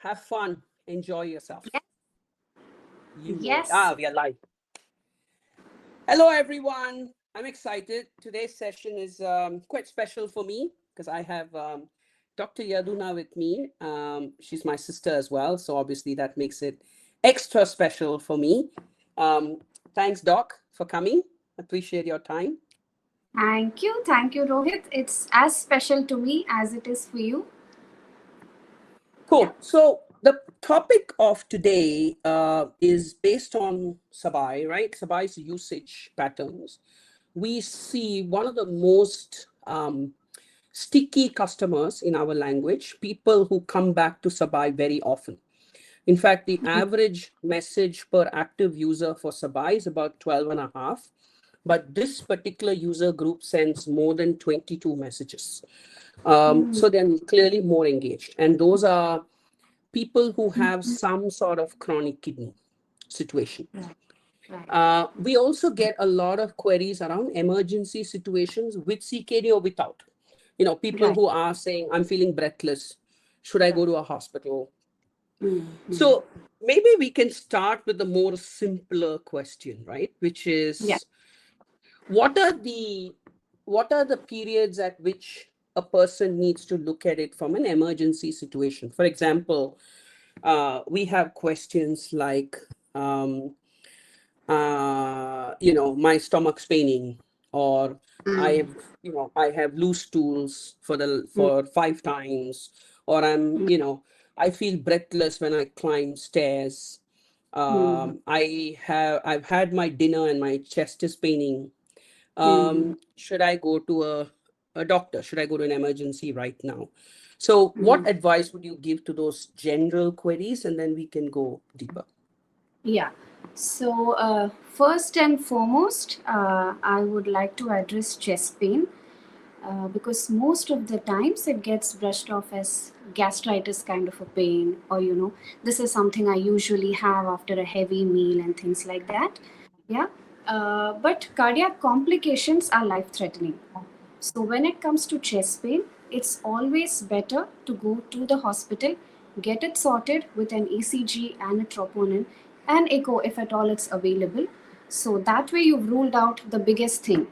have fun, enjoy yourself. Yes. You know it. Yes. We are live. Hello, everyone. I'm excited. Today's session is quite special for me because I have Dr. Yaduna with me. She's my sister as well. So, obviously, that makes it extra special for me. Um, Thanks, Doc, for coming. Appreciate your time. Thank you. Thank you, Rohit. It's as special to me as it is for you. Yeah. Cool. So the topic of today is based on Sabai, right? Sabai's usage patterns. We see one of the most sticky customers in our language, people who come back to Sabai very often. In fact, the average message per active user for Sabai is about 12 and a half. But this particular user group sends more than 22 messages. So they're clearly more engaged. And those are people who have some sort of chronic kidney situation. Right. Right. We also get a lot of queries around emergency situations with CKD or without. People Right. who are saying, I'm feeling breathless. Should I go Right. to a hospital? Mm-hmm. So maybe we can start with the more simpler question, right? Which Yeah. is what are the what are the periods at which a person needs to look at it from an emergency situation? For example, we have questions like, my stomach's paining, or Mm-hmm. I have loose stools for 5 times, or I feel breathless when I climb stairs. Mm-hmm. I've had my dinner and my chest is paining. Mm-hmm. Should I go to a doctor? Should I go to an emergency right now? So, Mm-hmm. what advice would you give to those general queries? And then we can go deeper. Yeah. So, first and foremost, I would like to address chest pain because most of the times it gets brushed off as gastritis kind of a pain, or this is something I usually have after a heavy meal and things like that. Yeah. But cardiac complications are life threatening. So, when it comes to chest pain, it's always better to go to the hospital, get it sorted with an ECG and a troponin and echo if at all it's available. So, that way you've ruled out the biggest thing.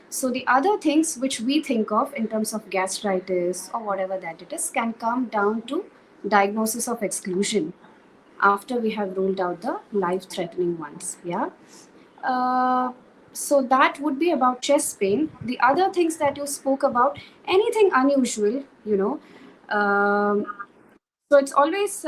So, the other things which we think of in terms of gastritis or whatever that it is can come down to diagnosis of exclusion after we have ruled out the life threatening ones. Yeah. Uh, so that would be about chest pain. The other things that you spoke about, anything unusual. Um, so it's always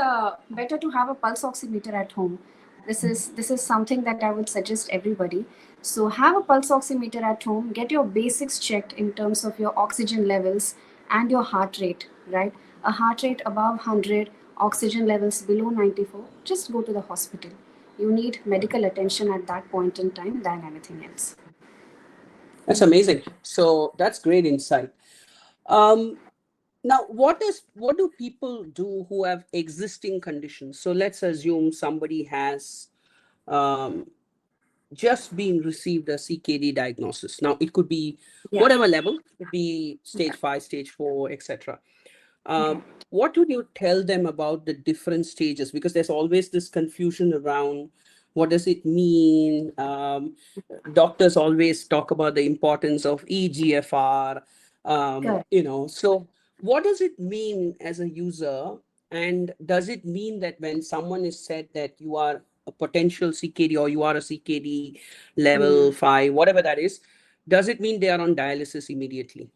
better to have a pulse oximeter at home. This is something that I would suggest everybody. So have a pulse oximeter at home. Get your basics checked in terms of your oxygen levels and your heart rate. Right, a heart rate above 100, oxygen levels below 94. Just go to the hospital. You need medical attention at that point in time than anything else. That's amazing. So that's great insight. Um, Now, what do people do who have existing conditions? So let's assume somebody has um, just been received a CKD diagnosis. Now, it could be Yeah. whatever level, it could be stage 5, stage 4, etc. Right. What would you tell them about the different stages? Because there's always this confusion around what does it mean. Doctors always talk about the importance of EGFR. Correct. So what does it mean as a user? And does it mean that when someone is said that you are a potential CKD or you are a CKD level Hmm. 5, whatever that is, does it mean they are on dialysis immediately?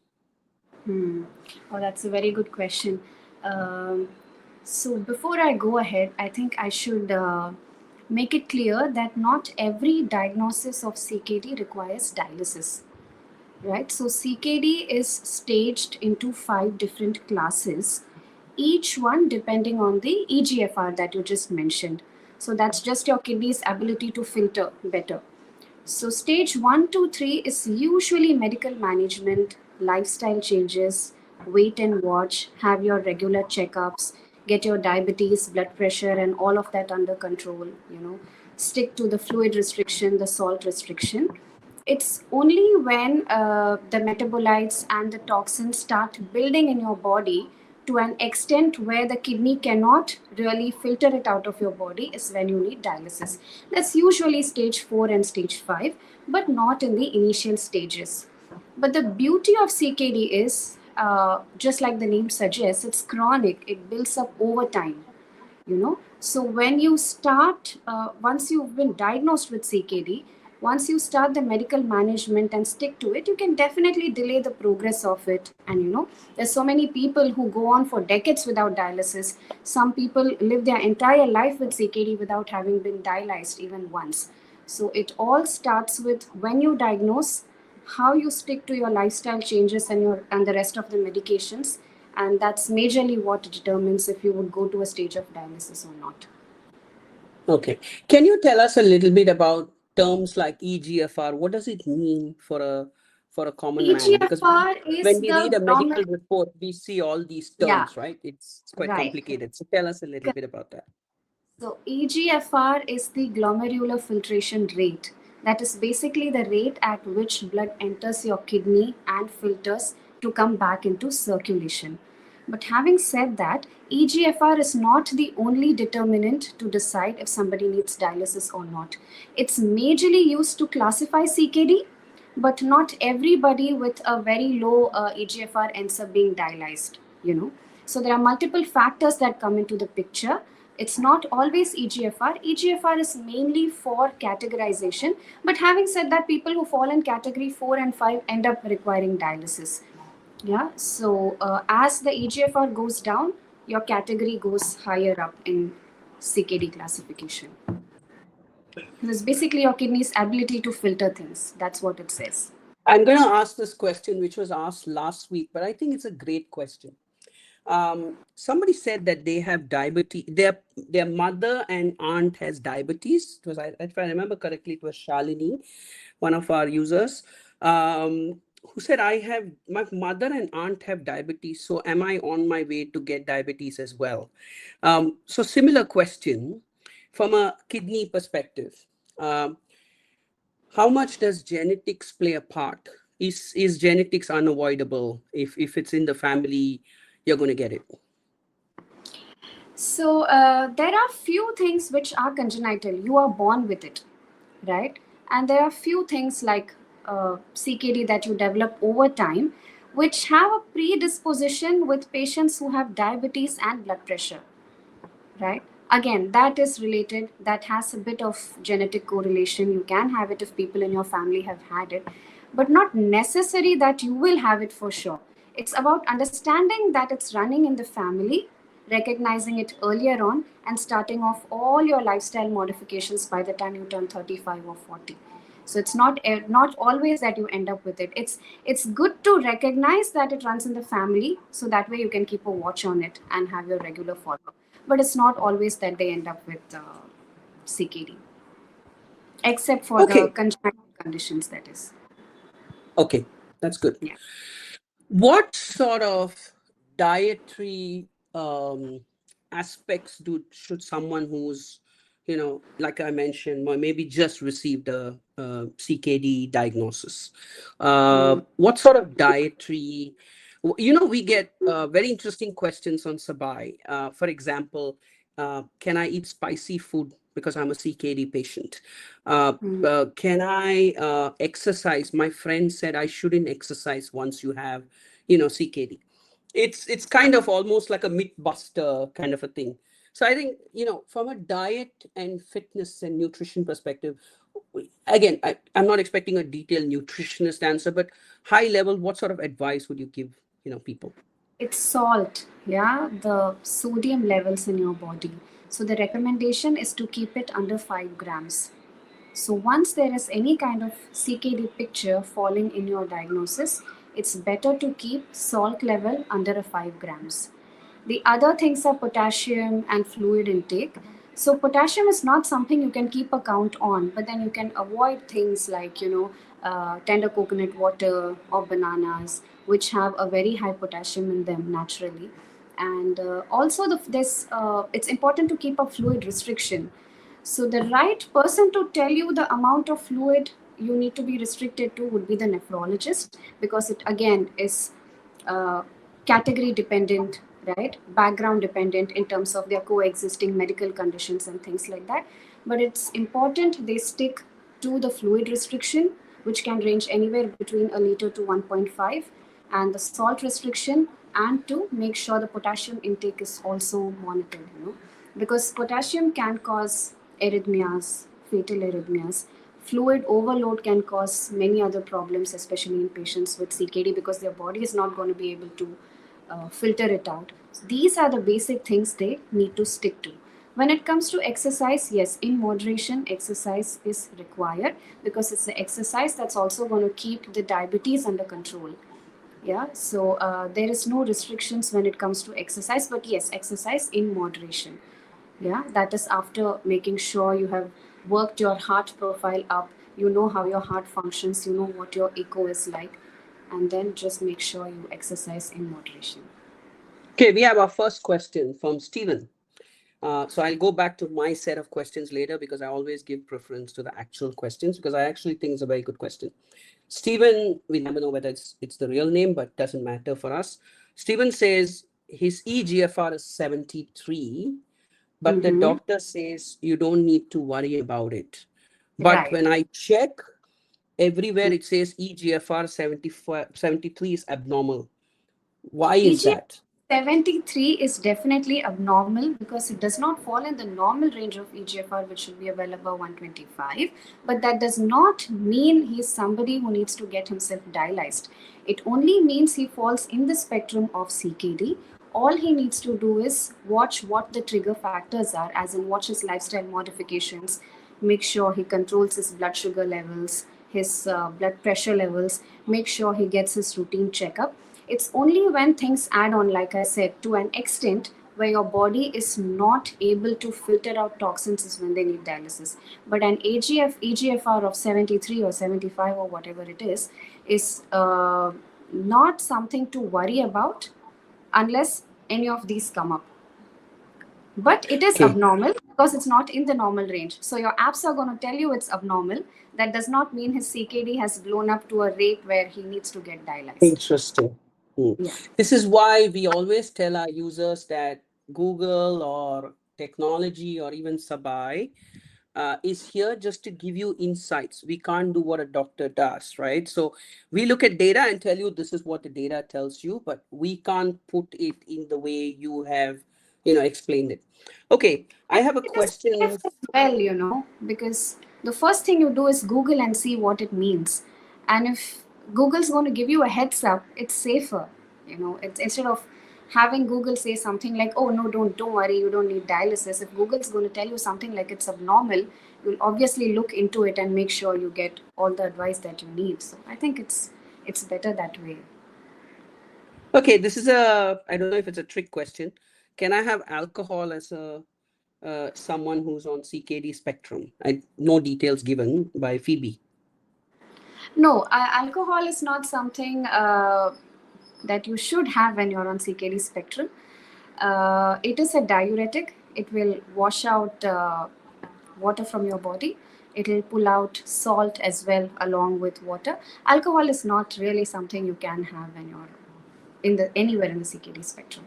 Hmm. Oh, that's a very good question. Um, so before I go ahead, I think I should make it clear that not every diagnosis of CKD requires dialysis. Right? So CKD is staged into 5 different classes, each one depending on the EGFR that you just mentioned. So that's just your kidney's ability to filter better. So stage 1, 2, 3 is usually medical management, lifestyle changes, wait and watch, have your regular checkups, get your diabetes, blood pressure, and all of that under control. Stick to the fluid restriction, the salt restriction. It's only when the metabolites and the toxins start building in your body to an extent where the kidney cannot really filter it out of your body is when you need dialysis. That's usually stage 4 and stage 5, but not in the initial stages. But the beauty of CKD is, just like the name suggests, it's chronic. It builds up over time, you know. So when you start, once you've been diagnosed with CKD, once you start the medical management and stick to it, you can definitely delay the progress of it. And you know, there's so many people who go on for decades without dialysis. Some people live their entire life with CKD without having been dialyzed even once. So it all starts with when you diagnose, how you stick to your lifestyle changes and the rest of the medications, and that's majorly what determines if you would go to a stage of dialysis or not. Okay. Can you tell us a little bit about terms like EGFR? What does it mean for a common man? Because EGFR is when we the read a medical report, we see all these yeah, terms, right? It's quite right. complicated. So tell us a little bit about that. So EGFR is the glomerular filtration rate. That is basically the rate at which blood enters your kidney and filters to come back into circulation. But having said that, EGFR is not the only determinant to decide if somebody needs dialysis or not. It's majorly used to classify CKD, but not everybody with a very low EGFR ends up being dialyzed, you know. So there are multiple factors that come into the picture. It's not always EGFR. EGFR is mainly for categorization. But having said that, people who fall in category 4 and 5 end up requiring dialysis. Yeah. So as the EGFR goes down, your category goes higher up in CKD classification. It's basically your kidney's ability to filter things. That's what it says. I'm going to ask this question, which was asked last week, but I think it's a great question. Somebody said that they have diabetes. Their mother and aunt has diabetes. It was, if I remember correctly, it was Shalini, one of our users, who said, my mother and aunt have diabetes. So am I on my way to get diabetes as well? So similar question from a kidney perspective. How much does genetics play a part? Is genetics unavoidable? If it's in the family, you're going to get it. So there are few things which are congenital. You are born with it, right? And there are few things like CKD that you develop over time, which have a predisposition with patients who have diabetes and blood pressure, right? Again, that is related, that has a bit of genetic correlation. You can have it if people in your family have had it, but not necessary that you will have it for sure. It's about understanding that it's running in the family, recognizing it earlier on, and starting off all your lifestyle modifications by the time you turn 35 or 40. So it's not always that you end up with it. It's good to recognize that it runs in the family, so that way you can keep a watch on it and have your regular follow-up. But it's not always that they end up with CKD, except for the congenital conditions, that is. Okay, that's good. Yeah. What sort of dietary aspects should someone who's, like I mentioned, or maybe just received a CKD diagnosis, what sort of dietary, we get very interesting questions on Sabai. For example, can I eat spicy food because I'm a CKD patient? Can I exercise? My friend said I shouldn't exercise once you have, CKD. It's kind of almost like a myth buster kind of a thing. So I think, from a diet and fitness and nutrition perspective, again, I'm not expecting a detailed nutritionist answer, but high level, what sort of advice would you give, people? It's salt, yeah, the sodium levels in your body. So the recommendation is to keep it under 5 grams. So once there is any kind of CKD picture falling in your diagnosis, it's better to keep salt level under 5 grams. The other things are potassium and fluid intake. So potassium is not something you can keep a count on, but then you can avoid things like, tender coconut water or bananas, which have a very high potassium in them naturally. And also it's important to keep a fluid restriction. So the right person to tell you the amount of fluid you need to be restricted to would be the nephrologist, because it again is category dependent, right? Background dependent in terms of their coexisting medical conditions and things like that. But it's important they stick to the fluid restriction, which can range anywhere between a liter to 1.5, and the salt restriction, and to make sure the potassium intake is also monitored, because potassium can cause arrhythmias, fatal arrhythmias. Fluid overload can cause many other problems, especially in patients with CKD, because their body is not going to be able to filter it out. These are the basic things they need to stick to. When it comes to exercise, yes, in moderation, exercise is required, because it's the exercise that's also going to keep the diabetes under control. Yeah, so there is no restrictions when it comes to exercise, but yes, exercise in moderation. Yeah, that is after making sure you have worked your heart profile up, you know how your heart functions, you know what your echo is like, and then just make sure you exercise in moderation. Okay, we have our first question from Stephen. So I'll go back to my set of questions later because I always give preference to the actual questions because I actually think it's a very good question. Stephen, we never know whether it's the real name, but doesn't matter for us. Stephen says his EGFR is 73, but the Mm-hmm. doctor says you don't need to worry about it. But Right. when I check, everywhere it says EGFR 73 is abnormal. Why is EGFR that? 73 is definitely abnormal because it does not fall in the normal range of EGFR, which should be well above 125. But that does not mean he's somebody who needs to get himself dialyzed. It only means he falls in the spectrum of CKD. All he needs to do is watch what the trigger factors are, as in watch his lifestyle modifications, make sure he controls his blood sugar levels, his blood pressure levels, make sure he gets his routine checkup. It's only when things add on, like I said, to an extent where your body is not able to filter out toxins is when they need dialysis. But an EGFR of 73 or 75 or whatever it is not something to worry about unless any of these come up. But it is Okay. abnormal because it's not in the normal range. So your apps are going to tell you it's abnormal. That does not mean his CKD has blown up to a rate where he needs to get dialyzed. Interesting. Hmm. Yeah. This is why we always tell our users that Google or technology or even Sabai is here just to give you insights. We can't do what a doctor does, right? So we look at data and tell you this is what the data tells you, but we can't put it in the way you have, explained it. Okay, I have a It is question. safe as well, because the first thing you do is Google and see what it means. And if Google's going to give you a heads up, it's safer. It's instead of having Google say something like, "Oh no, don't worry, you don't need dialysis." If Google's going to tell you something like it's abnormal, you'll obviously look into it and make sure you get all the advice that you need. So I think it's better that way. Okay, I don't know if it's a trick question. Can I have alcohol as a someone who's on CKD spectrum? No details given by Phoebe. No, alcohol is not something that you should have when you're on CKD spectrum. It is a diuretic. It will wash out water from your body. It will pull out salt as well along with water. Alcohol is not really something you can have when you're anywhere in the CKD spectrum.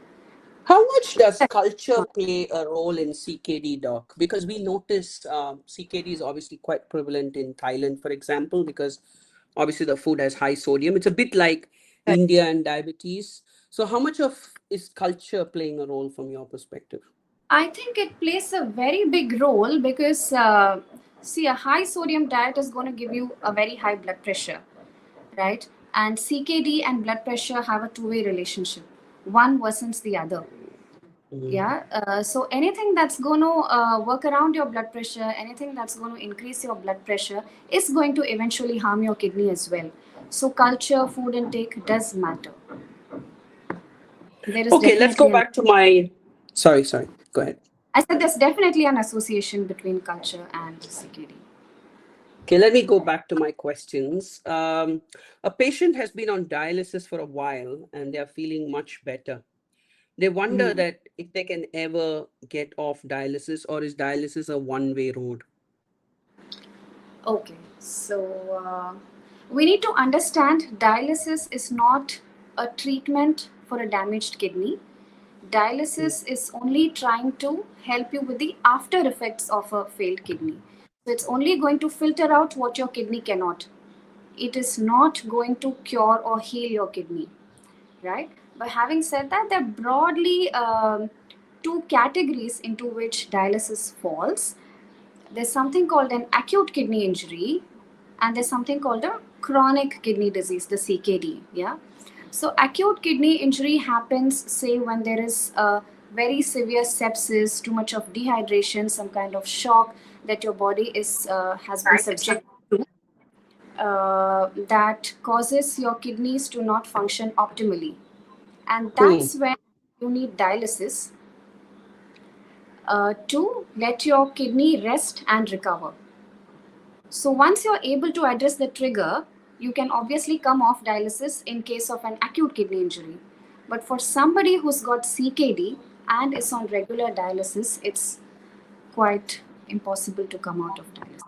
How much does culture play a role in CKD, doc? Because we notice CKD is obviously quite prevalent in Thailand, for example, because obviously the food has high sodium. It's a bit like India and diabetes. So how much of is culture playing a role from your perspective? I think it plays a very big role because, see, a high sodium diet is going to give you a very high blood pressure, right? And CKD and blood pressure have a two-way relationship. One worsens the other. Yeah. So anything that's going to work around your blood pressure, anything that's going to increase your blood pressure is going to eventually harm your kidney as well. So culture, food intake does matter. There is Okay, let's go definitely an back to my. Sorry. Go ahead. I said there's definitely an association between culture and CKD. Okay, let me go back to my questions. A patient has been on dialysis for a while and they are feeling much better. They wonder Mhm. that if they can ever get off dialysis or is dialysis a one-way road? Okay, so we need to understand dialysis is not a treatment for a damaged kidney. Dialysis is only trying to help you with the after effects of a failed kidney. So it's only going to filter out what your kidney cannot. It is not going to cure or heal your kidney, right? But having said that, there are broadly two categories into which dialysis falls. There's something called an acute kidney injury, and there's something called a chronic kidney disease, the CKD. Yeah. So acute kidney injury happens, say, when there is a very severe sepsis, too much of dehydration, some kind of shock that your body is has been subject to, that causes your kidneys to not function optimally, and Hmm. that's when you need dialysis to let your kidney rest and recover. So once you're able to address the trigger, you can obviously come off dialysis in case of an acute kidney injury. But for somebody who's got CKD and is on regular dialysis, it's quite impossible to come out of dialysis.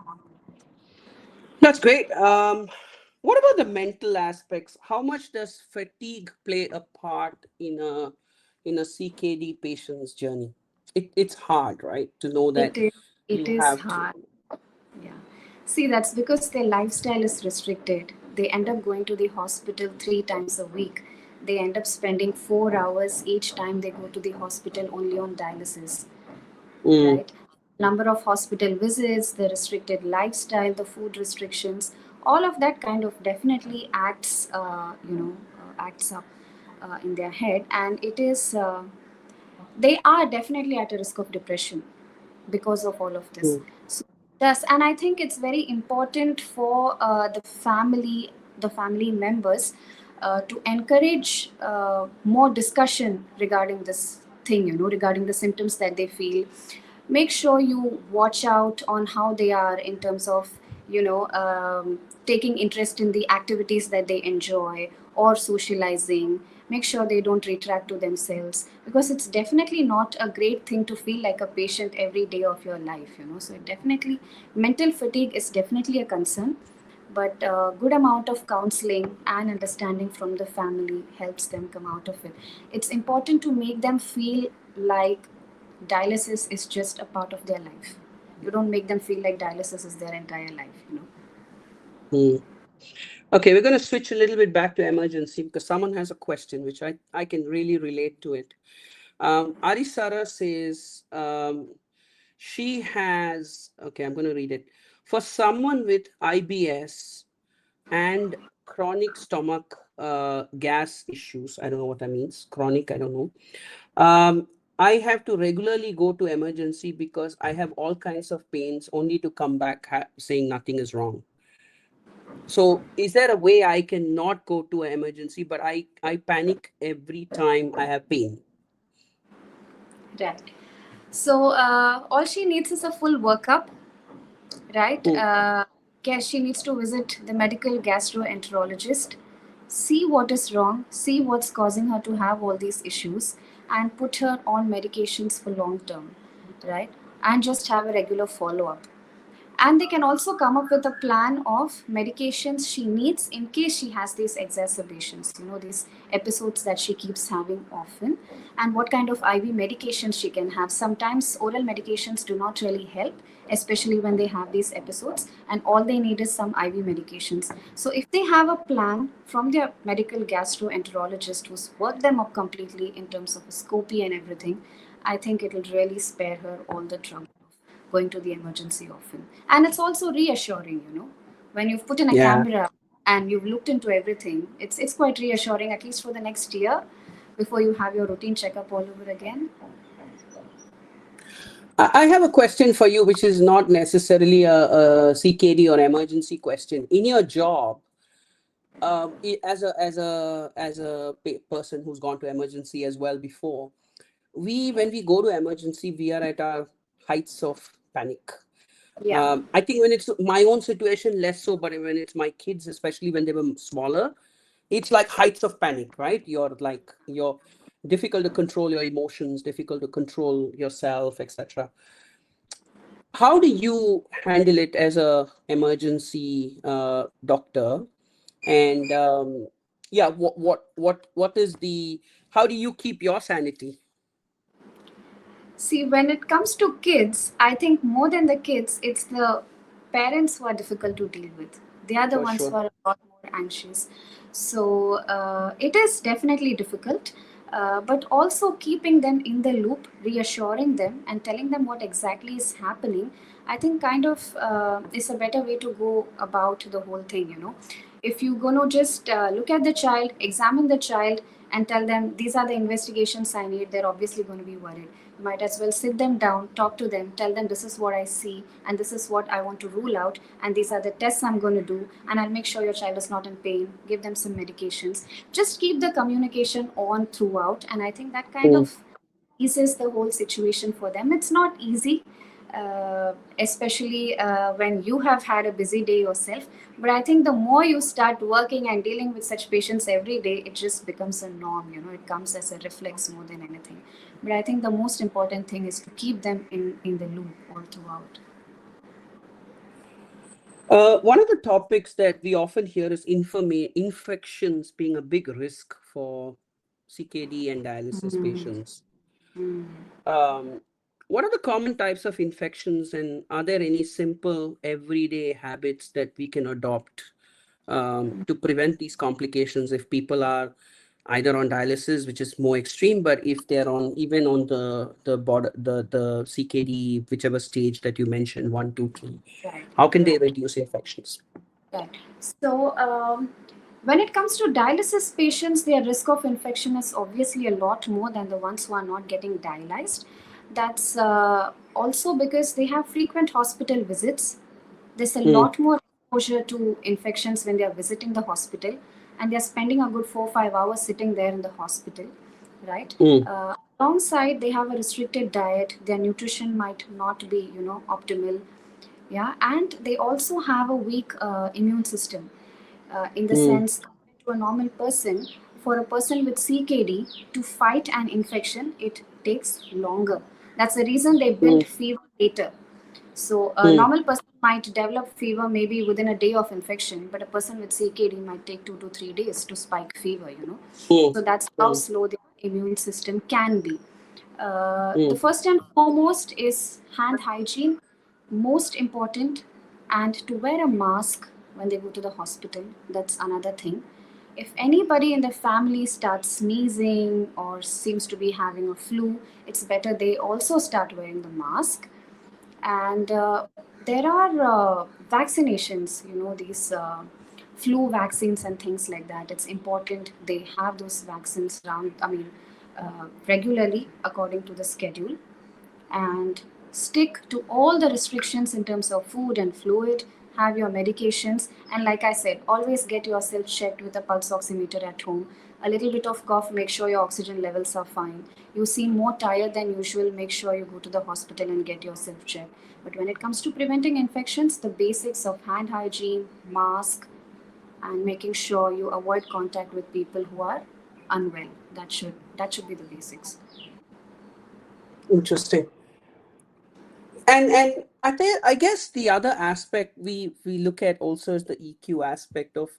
That's great. What about the mental aspects? How much does fatigue play a part in a CKD patient's journey? It's hard, right, to know It that is, it you is have to. hard. Yeah. See, that's because their lifestyle is restricted. They end up going to the hospital 3 times a week. They end up spending 4 hours each time they go to the hospital only on dialysis, Mm, right? Number of hospital visits, the restricted lifestyle, the food restrictions, all of that kind of definitely acts, acts up in their head, and it is. They are definitely at a risk of depression because of all of this. mm, So yes, and I think it's very important for the family members, to encourage more discussion regarding this thing. Regarding the symptoms that they feel. Make sure you watch out on how they are in terms of taking interest in the activities that they enjoy or socializing. Make sure they don't retract to themselves, because it's definitely not a great thing to feel like a patient every day of your life. So definitely mental fatigue is definitely a concern, but a good amount of counseling and understanding from the family helps them come out of it. It's important to make them feel like dialysis is just a part of their life. You don't make them feel like dialysis is their entire life. mm. Okay, we're going to switch a little bit back to emergency because someone has a question which I can really relate to it. Arisara says she has, okay, I'm going to read it. For someone with IBS and chronic stomach gas issues, I don't know what that means, chronic, I don't know. I have to regularly go to emergency because I have all kinds of pains only to come back saying nothing is wrong. So is there a way I can not go to an emergency, but I panic every time I have pain? Right. So all she needs is a full workup, right? Hmm. She needs to visit the medical gastroenterologist, see what is wrong, see what's causing her to have all these issues, and put her on medications for long term, right? And just have a regular follow up. And they can also come up with a plan of medications she needs in case she has these exacerbations, these episodes that she keeps having often, and what kind of IV medications she can have. Sometimes oral medications do not really help, especially when they have these episodes, and all they need is some IV medications. So if they have a plan from their medical gastroenterologist who's worked them up completely in terms of a scopy and everything, I think it'll really spare her all the trouble going to the emergency often. And it's also reassuring, when you've put in a Yeah. camera and you've looked into everything, it's quite reassuring, at least for the next year, before you have your routine checkup all over again. I have a question for you, which is not necessarily a CKD or emergency question. In your job, as a person who's gone to emergency as well before, when we go to emergency, we are at our heights of panic. Yeah. I think when it's my own situation, less so, but when it's my kids, especially when they were smaller, it's like heights of panic, right? You're difficult to control your emotions, difficult to control yourself, etc. How do you handle it as a emergency doctor? And yeah, what is the how do you keep your sanity? See, when it comes to kids, I think more than the kids, it's the parents who are difficult to deal with. They are the For ones who sure. are a lot more anxious. So it is definitely difficult, but also keeping them in the loop, reassuring them, and telling them what exactly is happening, I think kind of is a better way to go about the whole thing, you know. If you're going to just look at the child, examine the child, and tell them these are the investigations I need, they're obviously going to be worried. You might as well sit them down, talk to them, tell them this is what I see and this is what I want to rule out, and these are the tests I'm going to do, and I'll make sure your child is not in pain, give them some medications. Just keep the communication on throughout, and I think that kind Mm. of eases the whole situation for them. It's not easy, especially when you have had a busy day yourself. But I think the more you start working and dealing with such patients every day, it just becomes a norm. You know, it comes as a reflex more than anything. But I think the most important thing is to keep them in the loop all throughout. One of the topics that we often hear is infections being a big risk for CKD and dialysis Mm. patients. Mm. Um, what are the common types of infections, and are there any simple everyday habits that we can adopt to prevent these complications if people are either on dialysis, which is more extreme, but if they're on even on the border, the CKD, whichever stage that you mentioned, 1, 2, 3, Right. how can they reduce infections? Right. So, when it comes to dialysis patients, their risk of infection is obviously a lot more than the ones who are not getting dialyzed. That's also because they have frequent hospital visits. There's a Mm, lot more exposure to infections when they are visiting the hospital, and they're spending a good 4 or 5 hours sitting there in the hospital, right? mm, Alongside, they have a restricted diet. Their nutrition might not be, optimal. Yeah, and they also have a weak immune system, in the mm, sense compared to a normal person. For a person with CKD to fight an infection, it takes longer. That's the reason they build mm, fever later. So a mm, normal person might develop fever maybe within a day of infection, but a person with CKD might take 2 to 3 days to spike fever, you know. mm, So that's how mm, slow the immune system can be. The mm. first and foremost is hand hygiene, most important, and to wear a mask when they go to the hospital. That's another thing. If anybody in the family starts sneezing or seems to be having a flu, it's better they also start wearing the mask. And there are vaccinations, these flu vaccines and things like that. It's important they have those vaccines regularly according to the schedule, and stick to all the restrictions in terms of food and fluid, have your medications, and like I said, always get yourself checked with a pulse oximeter at home. A little bit of cough, make sure your oxygen levels are fine. You seem more tired than usual, make sure you go to the hospital and get yourself checked. But when it comes to preventing infections, the basics of hand hygiene, mask, and making sure you avoid contact with people who are unwell, that should be the basics. Interesting. And I guess the other aspect we look at also is the EQ aspect of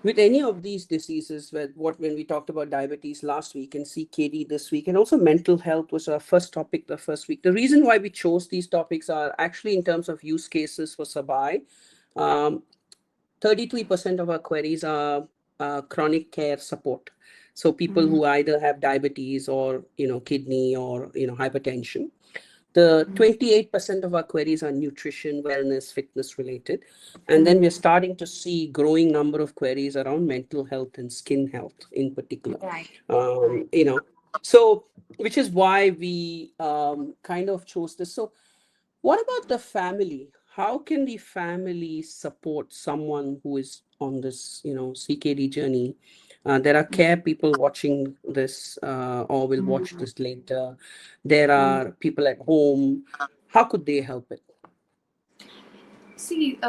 with any of these diseases. When we talked about diabetes last week and CKD this week, and also mental health was our first topic the first week. The reason why we chose these topics are actually in terms of use cases for Sabai. Um, 33% of our queries are chronic care support. So people Mm, who either have diabetes or kidney or hypertension. The mm, 28% of our queries are nutrition, wellness, fitness related. And then we're mm. starting to see growing number of queries around mental health and skin health in particular. Right, Um, right. you know, so which is why we kind of chose this. So what about the family? How can the family support someone who is on this, CKD journey? There are care people watching this or will watch Mm, this later. There mm. are people at home. How could they help it? See,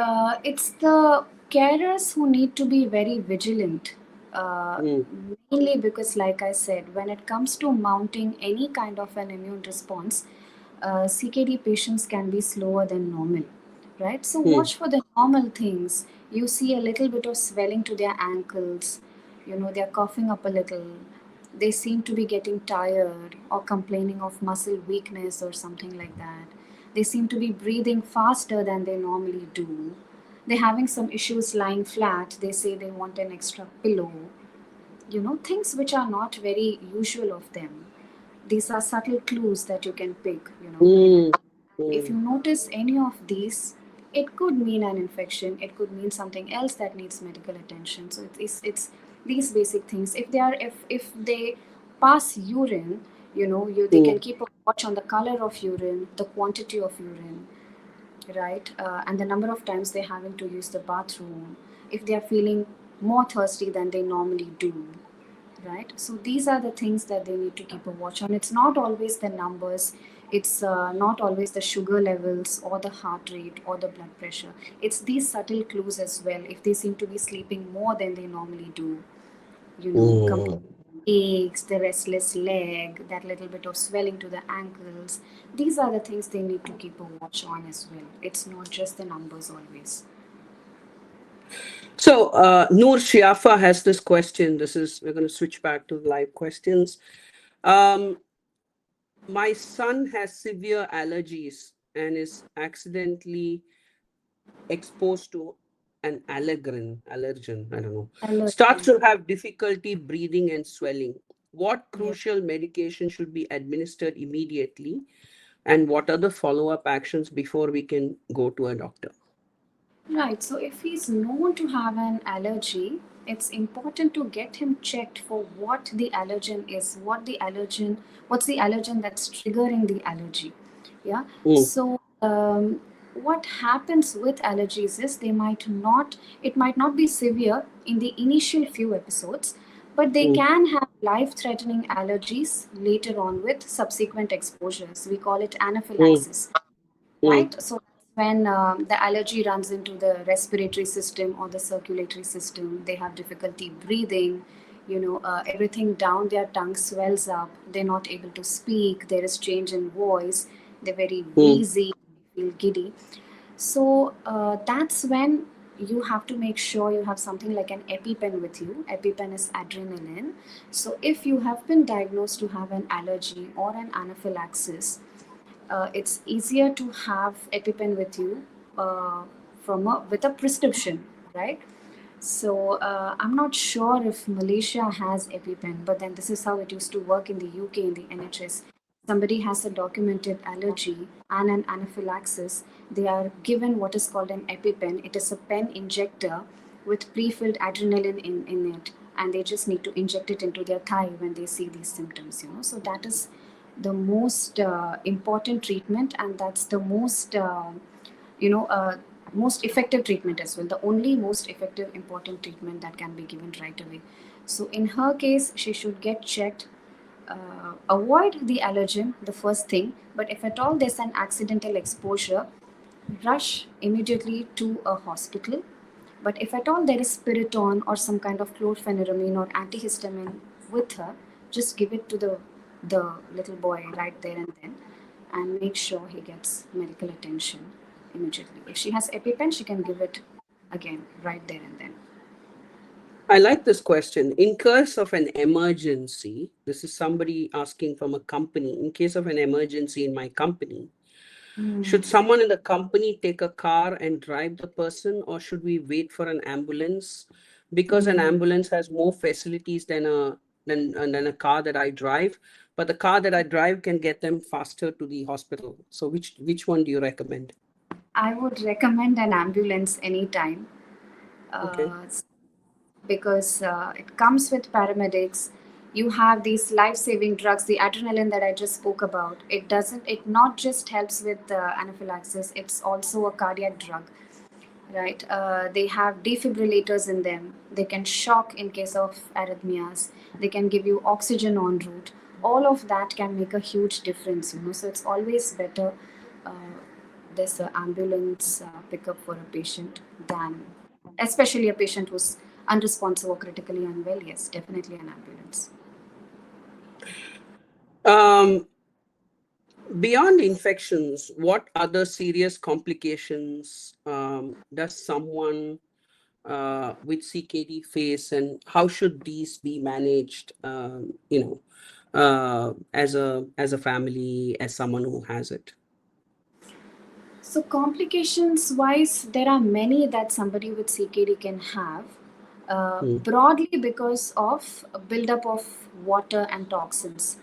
it's the carers who need to be very vigilant. Uh, Mm, Mainly because, like I said, when it comes to mounting any kind of an immune response, CKD patients can be slower than normal, right? So, mm, watch for the normal things. You see a little bit of swelling to their ankles, they're coughing up a little, they seem to be getting tired or complaining of muscle weakness or something like that. They seem to be breathing faster than they normally do. They're having some issues lying flat. They say they want an extra pillow. Things which are not very usual of them. These are subtle clues that you can pick. Mm, If you mm, notice any of these, it could mean an infection. It could mean something else that needs medical attention. So it's these basic things. If they pass urine, they can mm. keep a watch on the color of urine, the quantity of urine, right? And the number of times they're having to use the bathroom. If they are feeling more thirsty than they normally do, right? So these are the things that they need to keep a watch on. It's not always the numbers, it's not always the sugar levels or the heart rate or the blood pressure. It's these subtle clues as well. If they seem to be sleeping more than they normally do, complete Mm. aches, the restless leg, that little bit of swelling to the ankles, these are the things they need to keep a watch on as well. It's not just the numbers always. So, Noor Shiafa has this question. We're going to switch back to live questions. Um, my son has severe allergies and is accidentally exposed to an allergen, I don't know, starts Allergen. to have difficulty breathing and swelling. What Yeah. crucial medication should be administered immediately? And what are the follow-up actions before we can go to a doctor? Right. So if he's known to have an allergy, it's important to get him checked for what the allergen is, what's the allergen that's triggering the allergy. Yeah. Mm, So what happens with allergies is it might not be severe in the initial few episodes, but they mm, can have life-threatening allergies later on with subsequent exposures. We call it mm, anaphylaxis, mm, right? So when the allergy runs into the respiratory system or the circulatory system, they have difficulty breathing. Everything down their tongue swells up. They're not able to speak. There is change in voice. They're very mm. wheezy, feel giddy. So that's when you have to make sure you have something like an EpiPen with you. EpiPen is adrenaline. So if you have been diagnosed to have an allergy or an anaphylaxis, it's easier to have EpiPen with you with a prescription, right? So I'm not sure if Malaysia has EpiPen, but then this is how it used to work in the UK in the NHS. Somebody has a documented allergy and an anaphylaxis. They are given what is called an EpiPen. It is a pen injector with pre-filled adrenaline in it, and they just need to inject it into their thigh when they see these symptoms. So that is the most important treatment, and that's the you know uh, most effective treatment as well, the only most effective important treatment that can be given right away. So in her case, she should get checked. Avoid the allergen, the first thing, but if at all there's an accidental exposure, rush immediately to a hospital. But if at all there is Spiriton or some kind of chlorpheniramine or antihistamine with her, just give it to the little boy right there and then, and make sure he gets medical attention immediately. If she has EpiPen, she can give it again right there and then. I like this question. In case of an emergency, this is somebody asking from a company. In case of an emergency in my company, should someone in the company take a car and drive the person, or should we wait for an ambulance? Because an ambulance has more facilities than a car that I drive, but the car that I drive can get them faster to the hospital. So which one do you recommend? I would recommend an ambulance anytime, Okay. uh, because it comes with paramedics. You have these life-saving drugs, the adrenaline that I just spoke about. It not just helps with anaphylaxis, it's also a cardiac drug, right? They have defibrillators in them. They can shock in case of arrhythmias. They can give you oxygen en route. All of that can make a huge difference. So it's always better uh, there's an ambulance pickup for a patient than, especially a patient who's unresponsive or critically unwell. Yes, definitely an ambulance. Um, Beyond infections, what other serious complications does someone with CKD face, and how should these be managed? As a family, as someone who has it. So complications wise, there are many that somebody with CKD can have. Mm. Broadly because of a buildup of water and toxins.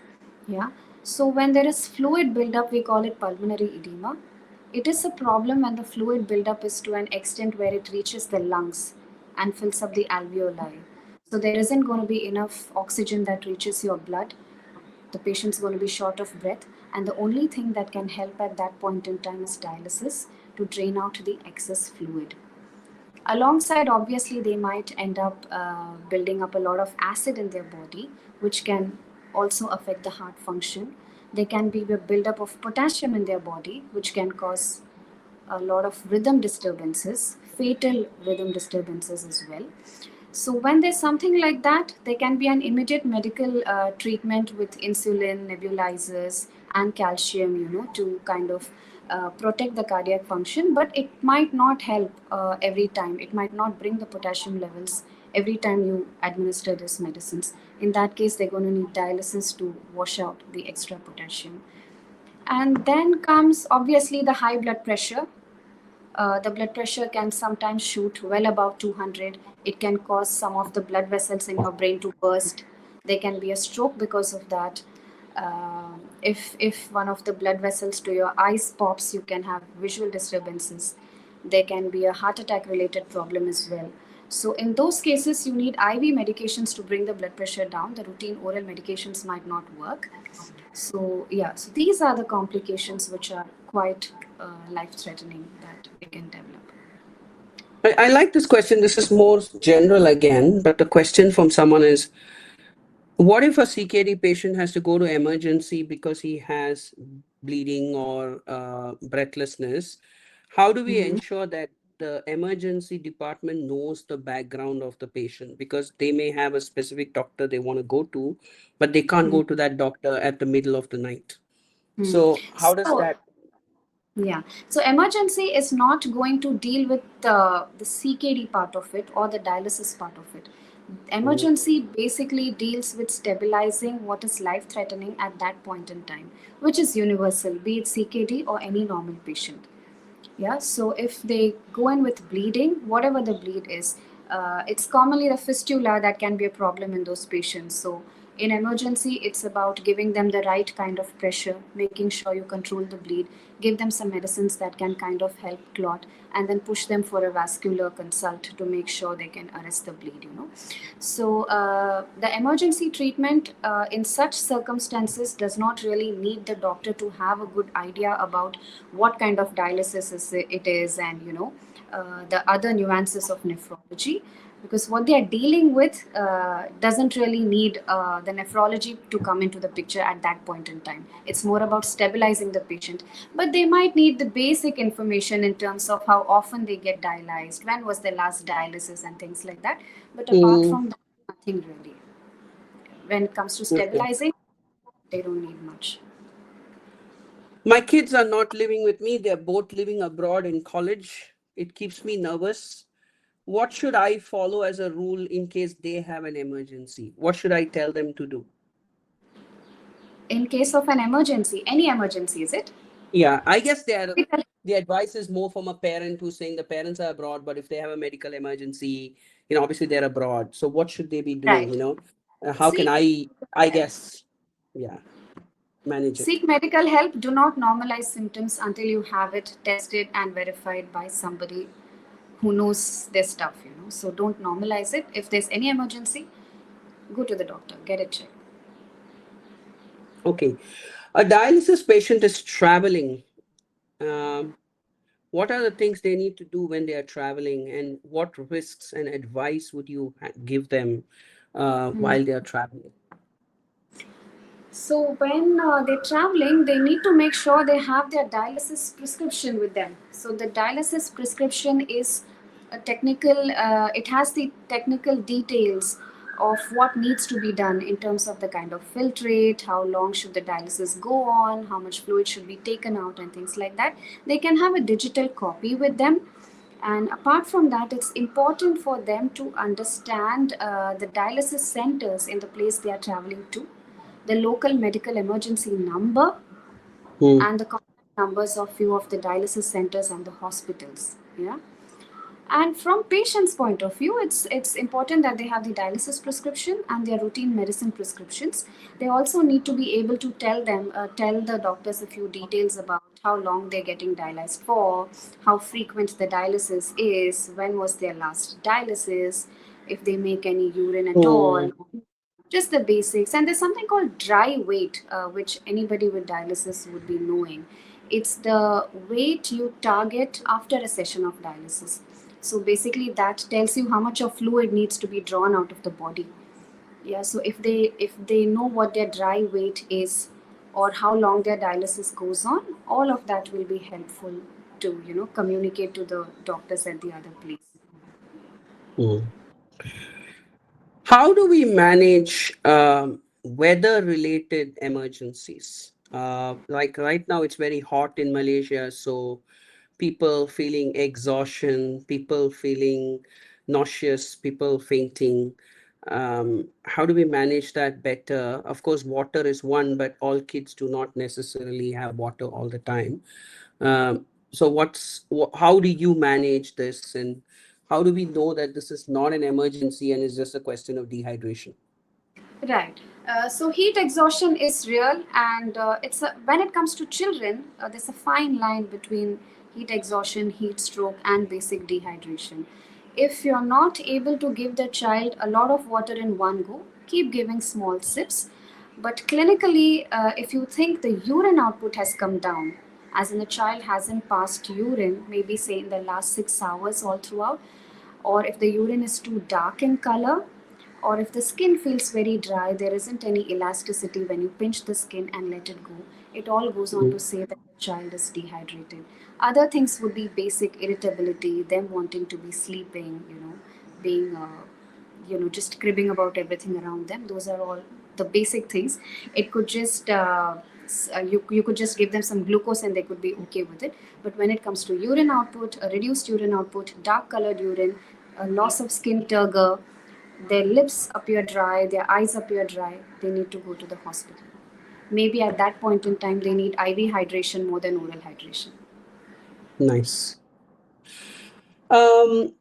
Yeah. So when there is fluid buildup, we call it pulmonary edema. It is a problem when the fluid buildup is to an extent where it reaches the lungs and fills up the alveoli. So there isn't going to be enough oxygen that reaches your blood. The patient's going to be short of breath, and the only thing that can help at that point in time is dialysis to drain out the excess fluid. Alongside, obviously, they might end up building up a lot of acid in their body, which can also affect the heart function. There can be a buildup of potassium in their body, which can cause a lot of rhythm disturbances, fatal rhythm disturbances as well. So when there's something like that, there can be an immediate medical treatment with insulin, nebulizers, and calcium, to kind of protect the cardiac function. But it might not help every time. It might not bring the potassium levels every time you administer these medicines. In that case, they're going to need dialysis to wash out the extra potassium. And then comes obviously the high blood pressure. The blood pressure can sometimes shoot well above 200. It can cause some of the blood vessels in your brain to burst. There can be a stroke because of that. If one of the blood vessels to your eyes pops, you can have visual disturbances. There can be a heart attack related problem as well. So in those cases, you need IV medications to bring the blood pressure down. The routine oral medications might not work. So yeah, so these are the complications which are quite life-threatening that it can develop. I like this question. This is more general again, but the question from someone is, what if a CKD patient has to go to emergency because he has bleeding or breathlessness? How do we Mhm. ensure that the emergency department knows the background of the patient? Because they may have a specific doctor they want to go to, but they can't Mhm. go to that doctor at the middle of the night. Mhm. So how does So that? yeah, so emergency is not going to deal with the CKD part of it or the dialysis part of it. Mm, Emergency basically deals with stabilizing what is life threatening at that point in time, which is universal, be it CKD or any normal patient. Yeah, so if they go in with bleeding, whatever the bleed is, it's commonly the fistula that can be a problem in those patients. So in emergency, it's about giving them the right kind of pressure, making sure you control the bleed, give them some medicines that can kind of help clot, and then push them for a vascular consult to make sure they can arrest the bleed. So the emergency treatment in such circumstances does not really need the doctor to have a good idea about what kind of dialysis it is, and the other nuances of nephrology, because what they are dealing with doesn't really need the nephrology to come into the picture at that point in time. It's more about stabilizing the patient, but they might need the basic information in terms of how often they get dialyzed, when was their last dialysis, and things like that. But apart mm, from that, nothing really. When it comes to okay. stabilizing, they don't need much. My kids are not living with me. They're both living abroad in college. It keeps me nervous. What should I follow as a rule in case they have an emergency? What should I tell them to do? In case of an emergency, any emergency, is it? Yeah, I guess the advice is more from a parent who's saying the parents are abroad, but if they have a medical emergency, obviously they're abroad. So what should they be doing? Right. How can Seek I help. guess, yeah, manage it? Seek medical help. Do not normalize symptoms until you have it tested and verified by somebody who knows their stuff. So don't normalize it. If there's any emergency, go to the doctor, get it checked. Okay. A dialysis patient is traveling. Um, what are the things they need to do when they are traveling, and what risks and advice would you give them Hmm. while they are traveling? So when they're traveling, they need to make sure they have their dialysis prescription with them. So the dialysis prescription is a technical. It has the technical details of what needs to be done in terms of the kind of filtrate, how long should the dialysis go on, how much fluid should be taken out, and things like that. They can have a digital copy with them. And apart from that, it's important for them to understand the dialysis centers in the place they are traveling to, the local medical emergency number, Hmm. and the contact numbers of few of the dialysis centers and the hospitals. Yeah. And from patient's point of view, it's important that they have the dialysis prescription and their routine medicine prescriptions. They also need to be able to tell the doctors a few details about how long they're getting dialyzed for, how frequent the dialysis is, when was their last dialysis, if they make any urine at Hmm. all, just the basics. And there's something called dry weight, which anybody with dialysis would be knowing. It's the weight you target after a session of dialysis. So basically that tells you how much of fluid needs to be drawn out of the body. Yeah, so if they know what their dry weight is or how long their dialysis goes on, all of that will be helpful to communicate to the doctors at the other place. Hmm. How do we manage weather-related emergencies? Like right now, it's very hot in Malaysia, so people feeling exhaustion, people feeling nauseous, people fainting. How do we manage that better? Of course, water is one, but all kids do not necessarily have water all the time. So, how do you manage this, and how do we know that this is not an emergency and is just a question of dehydration? Right. So heat exhaustion is real, and when it comes to children, there's a fine line between heat exhaustion, heat stroke, and basic dehydration. If you're not able to give the child a lot of water in one go, keep giving small sips. But clinically, if you think the urine output has come down, as in the child hasn't passed urine, maybe say in the last 6 hours all throughout, or if the urine is too dark in color, or if the skin feels very dry, there isn't any elasticity when you pinch the skin and let it go. It all goes on to say that the child is dehydrated. Other things would be basic irritability, them wanting to be sleeping, being, just cribbing about everything around them. Those are all the basic things. It could just, you could just give them some glucose and they could be okay with it. But when it comes to urine output, a reduced urine output, dark colored urine, a loss of skin turgor, their lips appear dry, their eyes appear dry, they need to go to the hospital. Maybe at that point in time, they need IV hydration more than oral hydration. Nice. Um,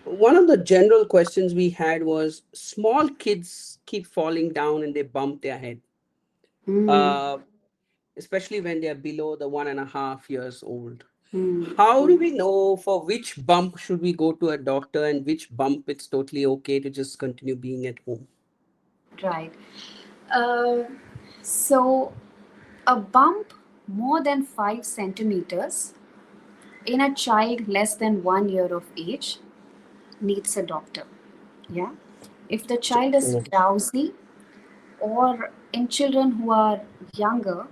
One of the general questions we had was small kids keep falling down and they bump their head, Hmm. uh, especially when they're below the 1.5 years old. Hmm. How do we know for which bump should we go to a doctor and which bump it's totally okay to just continue being at home? Right. Uh, so, a bump more than 5 centimeters in a child less than 1 year of age needs a doctor. Yeah. If the child is Mm. drowsy, or in children who are younger,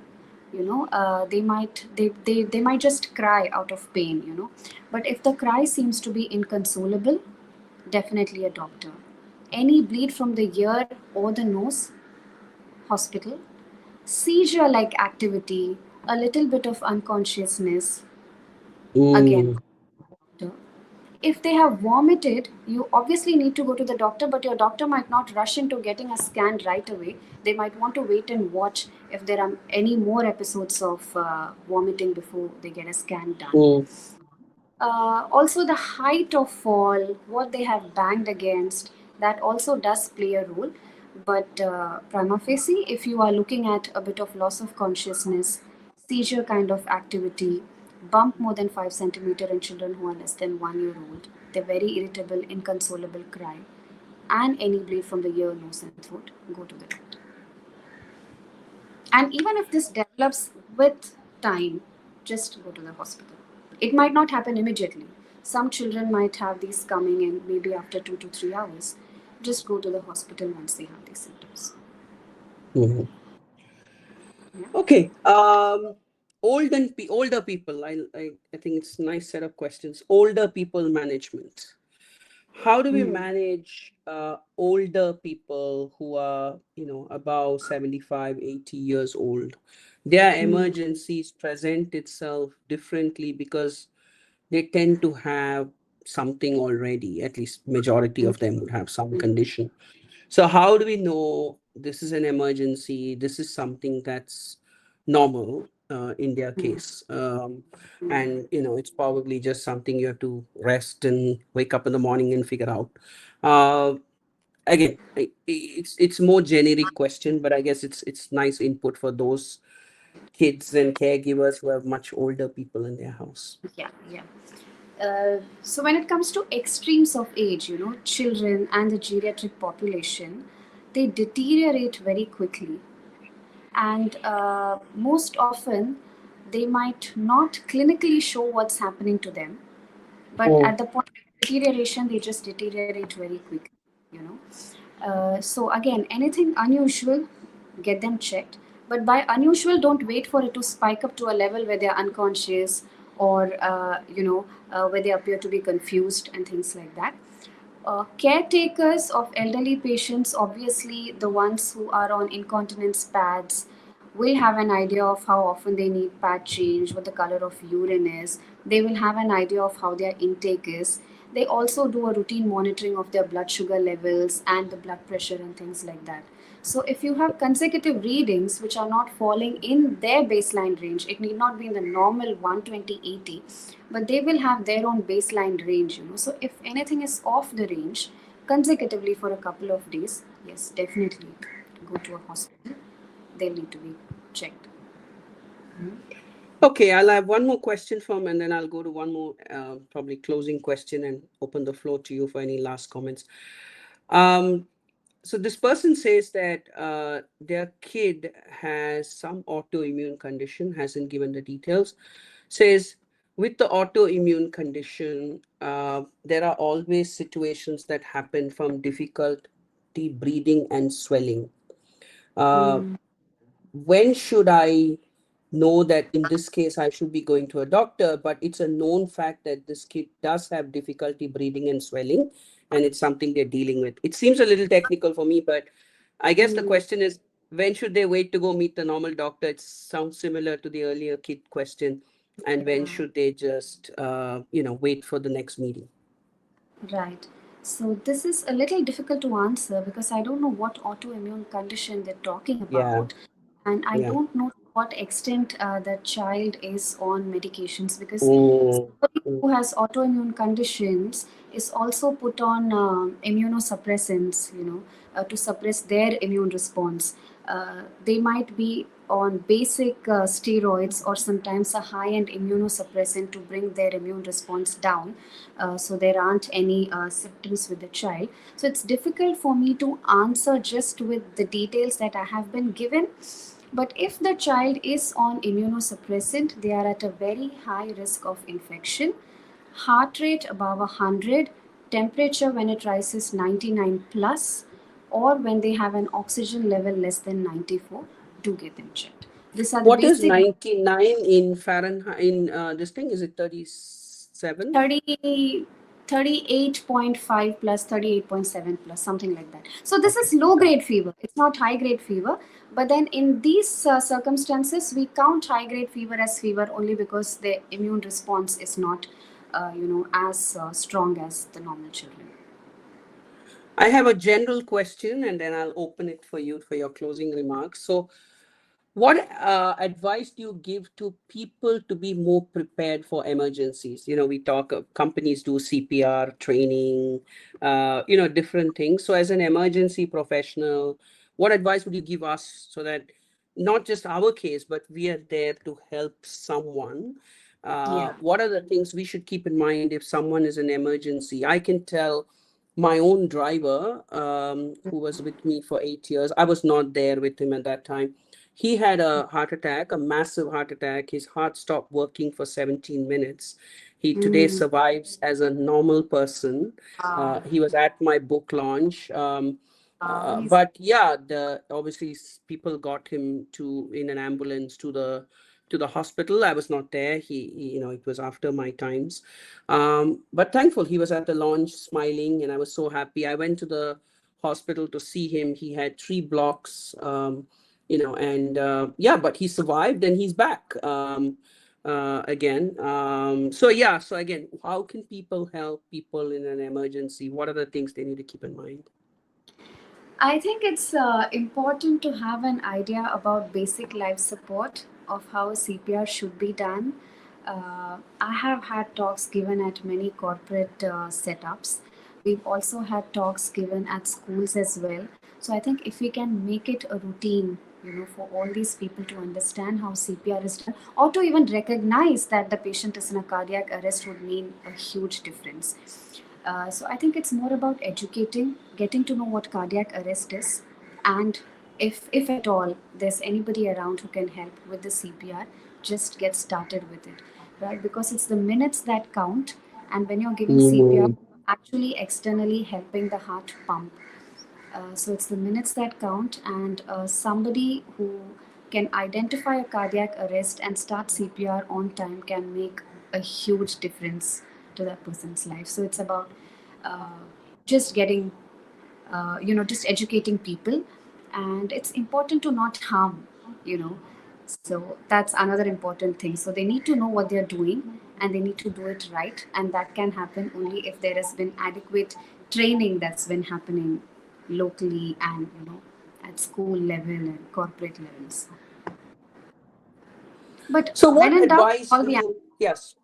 they might just cry out of pain, but if the cry seems to be inconsolable, definitely a doctor. Any bleed from the ear or the nose, hospital. Seizure like activity, a little bit of unconsciousness, again, Mm. doctor. If they have vomited, you obviously need to go to the doctor, but your doctor might not rush into getting a scan right away. They might want to wait and watch if there are any more episodes of vomiting before they get a scan done. Mm. Also, the height of fall, what they have banged against, that also does play a role. But prima facie, if you are looking at a bit of loss of consciousness, seizure kind of activity, bump more than 5 centimeter in children who are less than 1 year old, they're very irritable, inconsolable cry, and any bleed from the ear, nose, and throat, go to the doctor. And even if this develops with time, just go to the hospital. It might not happen immediately. Some children might have these coming in maybe after 2 to 3 hours. Just go to the hospital once they have these symptoms. Mhm. Yeah. Okay. Older people. I think it's a nice set of questions. Older people management. How do we Hmm. manage older people who are, above 75, 80 years old? Their Hmm. emergencies present itself differently because they tend to have something already. At least majority of them would have some condition. So how do we know this is an emergency? This is something that's normal in their case. And it's probably just something you have to rest and wake up in the morning and figure out. Uh, Again, it's more generic question, but I guess it's nice input for those kids and caregivers who have much older people in their house. Yeah, yeah. So when it comes to extremes of age, children and the geriatric population, they deteriorate very quickly, and most often they might not clinically show what's happening to them, but Oh, at the point of deterioration, they just deteriorate very quickly. So again, anything unusual, get them checked. But by unusual, don't wait for it to spike up to a level where they're unconscious, or where they appear to be confused and things like that. Caretakers of elderly patients, obviously the ones who are on incontinence pads, will have an idea of how often they need pad change, what the color of urine is. They will have an idea of how their intake is. They also do a routine monitoring of their blood sugar levels and the blood pressure and things like that. So if you have consecutive readings which are not falling in their baseline range, it need not be in the normal 120/80, but they will have their own baseline range. So if anything is off the range consecutively for a couple of days, yes, definitely go to a hospital. They'll need to be checked. okay. I'll have one more question from, and then I'll go to one more probably closing question and open the floor to you for any last comments. So this person says that their kid has some autoimmune condition, hasn't given the details, says with the autoimmune condition, there are always situations that happen from difficulty breathing and swelling. Uh, when should I know that in this case I should be going to a doctor? But it's a known fact that this kid does have difficulty breathing and swelling, and it's something they're dealing with. It seems a little technical for me, but I guess the question is, when should they wait to go meet the normal doctor? It sounds similar to the earlier kid question. And when should they just, wait for the next meeting? Right. So this is a little difficult to answer because I don't know what autoimmune condition they're talking Yeah, about, and I yeah. don't know to what extent the child is on medications, because Mm, somebody mm. who has autoimmune conditions is also put on immunosuppressants, to suppress their immune response. They might be on basic steroids or sometimes a high-end immunosuppressant to bring their immune response down, so there aren't any symptoms with the child. So it's difficult for me to answer just with the details that I have been given. But if the child is on immunosuppressant, they are at a very high risk of infection. Heart rate above 100, temperature when it rises 99 plus, or when they have an oxygen level less than 94, do get them checked. These are the What is basic 99 in Fahrenheit? In this thing, is it 37? 30, 38.5 plus 38.7 plus, something like that. So this Okay. is low grade fever. It's not high grade fever. But then in these circumstances, we count high grade fever as fever only because the immune response is not, as strong as the normal children. I have a general question, and then I'll open it for you for your closing remarks. So, what advice do you give to people to be more prepared for emergencies? We talk, companies do CPR training, different things. So, as an emergency professional, what advice would you give us so that not just our case, but we are there to help someone? Yeah. What are the things we should keep in mind if someone is an emergency? I can tell my own driver, who was with me for 8 years, I was not there with him at that time. He had a heart attack, a massive heart attack. His heart stopped working for 17 minutes. He today Mm. survives as a normal person. He was at my book launch. Amazing. But yeah, obviously people got him in an ambulance to the hospital. I was not there. It was after my times. But thankful he was at the launch smiling, and I was so happy. I went to the hospital to see him. He had 3 blocks, and yeah, but he survived and he's back. again. So yeah, so again, how can people help people in an emergency? What are the things they need to keep in mind? I think it's important to have an idea about basic life support of how CPR should be done. I have had talks given at many corporate setups. We've also had talks given at schools as well. So I think if we can make it a routine, for all these people to understand how CPR is done, or to even recognize that the patient is in a cardiac arrest would mean a huge difference. So I think it's more about educating, getting to know what cardiac arrest is, and if at all there's anybody around who can help with the CPR, just get started with it, right? Because it's the minutes that count, and when you're giving CPR, Mm, actually externally helping the heart pump. So it's the minutes that count, and somebody who can identify a cardiac arrest and start CPR on time can make a huge difference to that person's life. So it's about uh, just getting, just educating people, and it's important to not harm, you know. So that's another important thing. So they need to know what they're doing and they need to do it right, and that can happen only if there has been adequate training that's been happening locally and at school level and corporate levels. But so when what in doubt, advice call do the you? ambulance. Yes,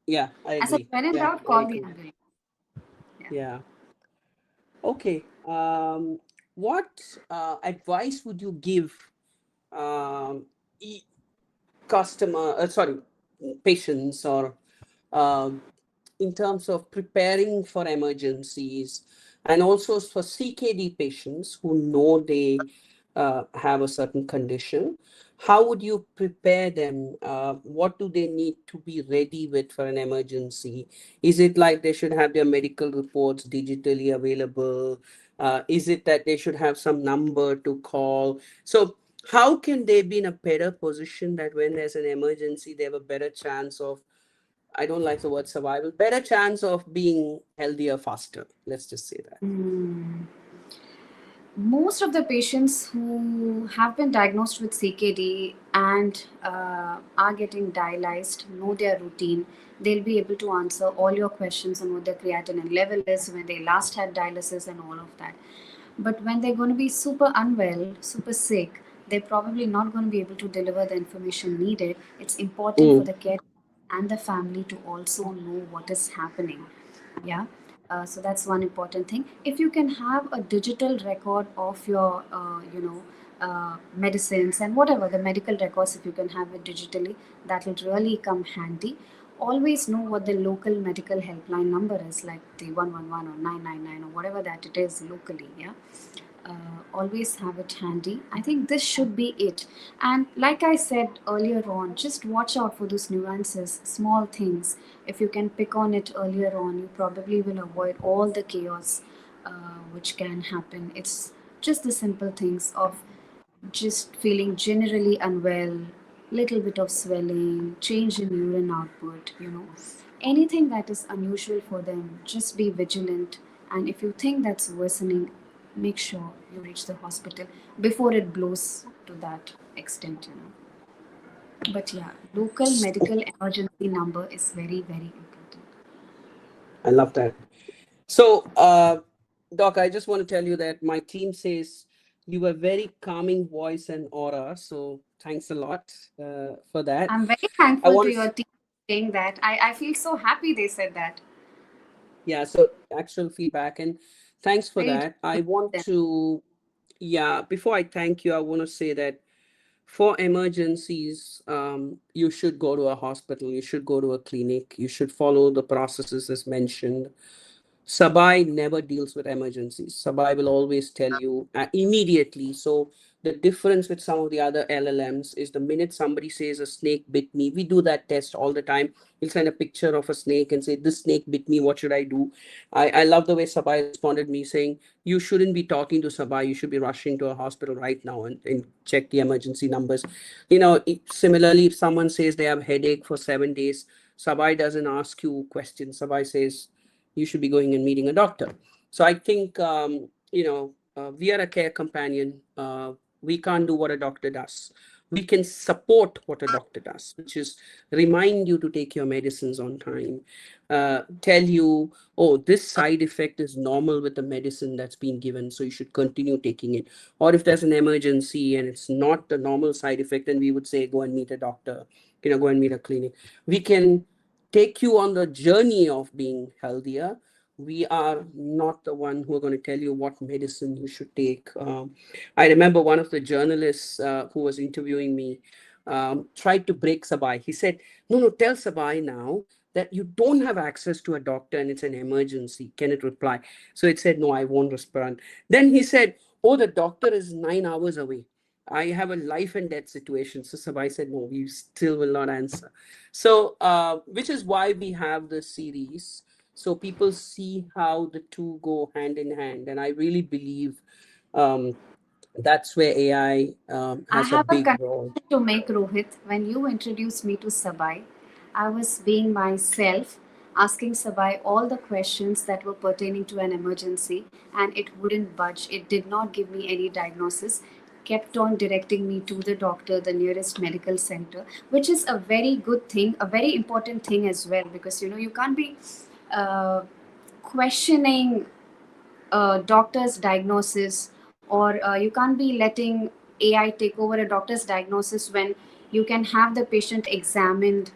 yeah, I I said agree. when in Yeah, doubt, very call the true. ambulance. Yeah. Yeah. Okay. What advice would you give um, e- sorry, patients or um in terms of preparing for emergencies and also for CKD patients who know they have a certain condition? How would you prepare them? What do they need to be ready with for an emergency? Is it like they should have their medical reports digitally available? Is it that they should have some number to call? So, how can they be in a better position that when there's an emergency, they have a better chance of, I don't like the word survival, better chance of being healthier faster? Let's just say that. Hmm. Most of the patients who have been diagnosed with CKD and are getting dialyzed know their routine. They'll be able to answer all your questions on what their creatinine level is, when they last had dialysis, and all of that. But when they're going to be super unwell, super sick, they're probably not going to be able to deliver the information needed. It's important for Mm, the care and the family to also know what is happening. Yeah. So that's one important thing. If you can have a digital record of your medicines and whatever the medical records, if you can have it digitally, that will really come handy. Always know what the local medical helpline number is, like the 111 or 999 or whatever that it is locally. Yeah. Always have it handy. I think this should be it. And like I said earlier on, just watch out for those nuances, small things. If you can pick on it earlier on, you probably will avoid all the chaos which can happen. It's just the simple things of just feeling generally unwell, little bit of swelling, change in urine output. Anything that is unusual for them, just be vigilant. And if you think that's worsening, make sure you reach the hospital before it blows to that extent. But yeah, local medical emergency number is very, very important. I love that. So, Doc, I just want to tell you that my team says you have very calming voice and aura. So, thanks a lot for that. I'm very I thankful to want your to, team saying that. I feel so happy they said that. yeah, so actual feedback. And thanks for Very that. I genuine want of them. to, yeah, before I thank you, I want to say that for emergencies, you should go to a hospital, you should go to a clinic, you should follow the processes as mentioned. Sabai never deals with emergencies. Sabai will always tell you immediately. So the difference with some of the other LLMs is the minute somebody says a snake bit me, we do that test all the time. He'll send a picture of a snake and say, "This snake bit me. What should I do?" I love the way Sabai responded me saying, "You shouldn't be talking to Sabai. You should be rushing to a hospital right now and check the emergency numbers." Similarly, if someone says they have headache for 7 days, Sabai doesn't ask you questions. Sabai says, you should be going and meeting a doctor. So I think, we are a care companion. We can't do what a doctor does. we can support what a doctor does, which is remind you to take your medicines on time, tell you, oh, this side effect is normal with the medicine that's been given, so you should continue taking it. Or if there's an emergency and it's not the normal side effect, then we would say, go and meet a doctor, go and meet a clinic. We can take you on the journey of being healthier. We are not the one who are going to tell you what medicine you should take. I remember one of the journalists who was interviewing me tried to break Sabai. He said, no, tell Sabai now that you don't have access to a doctor and it's an emergency. Can it reply? So it said, no, I won't respond. Then he said, oh, the doctor is 9 hours away. I have a life and death situation. So Sabai said, no, we still will not answer. So, which is why we have this series. So people see how the two go hand in hand. And I really believe that's where AI I has a have a big role. confession to make, Rohit. When you introduced me to Sabai, I was being myself, asking Sabai all the questions that were pertaining to an emergency, and it wouldn't budge. It did not give me any diagnosis, kept on directing me to the doctor, the nearest medical center, which is a very good thing, a very important thing as well, because you can't be uh, questioning a doctor's diagnosis, or you can't be letting AI take over a doctor's diagnosis when you can have the patient examined,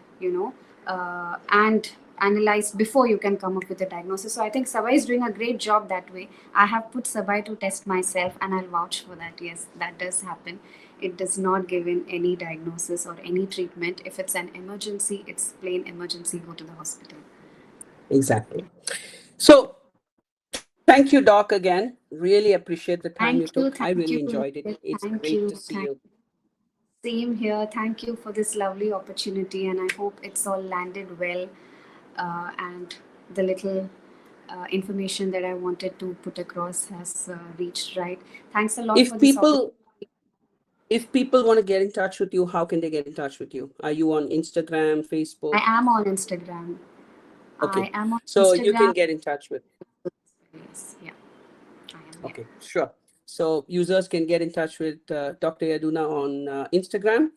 and analyzed before you can come up with a diagnosis. So I think Sabai is doing a great job that way. I have put Sabai to test myself, and I'll vouch for that. Yes, that does happen. It does not give in any diagnosis or any treatment. If it's an emergency, it's plain emergency, go to the hospital. Exactly. So thank you, Doc, again. Really appreciate the time you took. I Thank really you, enjoyed it. Rohit. It's Thank great to you, see you. Same here. Thank you for this lovely opportunity, and I hope it's all landed well, and the little information that I wanted to put across has reached right. Thanks a lot for If this opportunity. people want to get in touch with you, how can they get in touch with you? Are you on Instagram, I Facebook? am on Instagram. Okay. I am on So you can Instagram. get in touch with. Yes, yeah, I am. Yeah. Okay, sure. So users can get in touch with Dr. Yaduna on Instagram.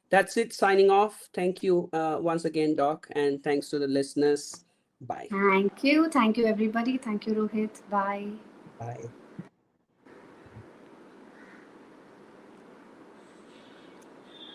That's it. Signing off. Thank you once again, Doc, and thanks to the listeners. Bye. Thank you. Thank you, everybody. Thank you, Rohit. Bye. Bye.